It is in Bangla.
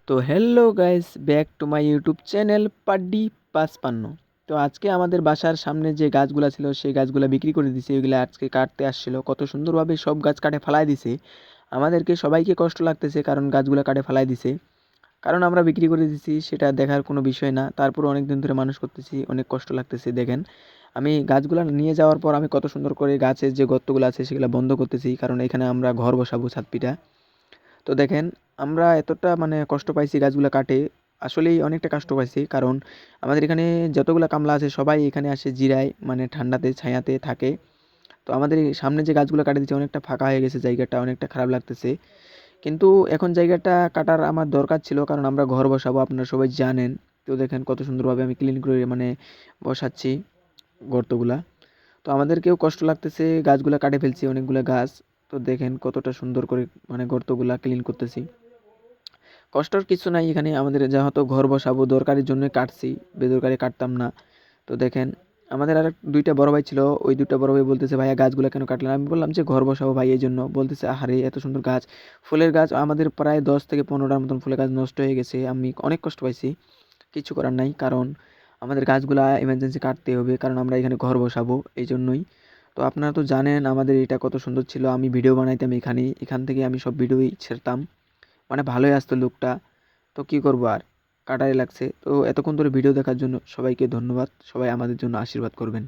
তো hello guys, back to my YouTube channel paddy ৫৫। তো আজকে আমাদের বাসার সামনে যে গাছগুলা ছিল সেই গাছগুলা বিক্রি করে দিছে। ওইগুলা আজকে কাটতে আসছিল, কত সুন্দরভাবে সব গাছ কাটে ফেলায় দিছে। আমাদেরকে সবাইকে কষ্ট লাগতেছে কারণ গাছগুলা কাটে ফেলায় দিছে। কারণ আমরা বিক্রি করে দিছি সেটা দেখার কোনো বিষয় না, তারপর অনেক দিন ধরে মানুষ করতেছি, অনেক কষ্ট লাগতেছে। দেখেন আমি গাছগুলা নিয়ে যাওয়ার পর আমি কত সুন্দর করে গাছের যে গর্তগুলো আছে সেগুলো বন্ধ করতেছি, কারণ এখানে আমরা ঘর বসাবো, ছাদ পিটা। তো দেখেন আমরা এতটা কষ্ট পাইছি গাছগুলা কাটে, আসলেই অনেকটা কষ্ট পাইছি। কারণ আমাদের এখানে যতগুলা কামলা আছে সবাই এখানে আসে জিরায়, ঠান্ডাতে ছায়াতে থাকে। তো আমাদের এই সামনে যে গাছগুলো কাটে দিচ্ছে অনেকটা ফাঁকা হয়ে গেছে, জায়গাটা অনেকটা খারাপ লাগতেছে। কিন্তু এখন জায়গাটা কাটার আমার দরকার ছিল, কারণ আমরা ঘর বসাবো, আপনারা সবাই জানেন। তো দেখেন কত সুন্দরভাবে আমি ক্লিন করে বসাচ্ছি গর্তগুলা। তো আমাদেরকেও কষ্ট লাগতেছে, গাছগুলা কাটে ফেলছি অনেকগুলা গাছ। তো দেখেন কতটা সুন্দর করে গর্তগুলা ক্লিন করতেছি। কষ্টর কিছু নাই, এখানে আমাদের যেহেতু ঘর বসাবো দরকারের জন্য কাটছি, বেদরকারি কাটতাম না। তো দেখেন আমাদের আর দুইটা বড় ভাই ছিল, ওই দুইটা বড় ভাই বলতেছে ভাইয়া গাছগুলো কেন কাটলেন? আমি বললাম যে ঘর বসাবো ভাই, এই জন্য। বলতেছে আহারে এত সুন্দর গাছ, ফুলের গাছ আমাদের প্রায় 10 থেকে 15টার মতন ফুলের গাছ নষ্ট হয়ে গেছে, আমি অনেক কষ্ট পাইছি। কিছু করার নাই, কারণ আমাদের গাছগুলা এমার্জেন্সি কাটতে হবে, কারণ আমরা এখানে ঘর বসাবো, এই জন্যই। তো আপনারা তো জানেন আমাদের এটা কত সুন্দর ছিল, আমি ভিডিও বানাইতাম এখান থেকে আমি সব ভিডিওই ছেড়তাম, ভালোই আসতো লুকটা। তো কী করবো আর, কাটাই লাগছে। তো এতক্ষণ ধরে ভিডিও দেখার জন্য সবাইকে ধন্যবাদ, সবাই আমাদের জন্য আশীর্বাদ করবেন।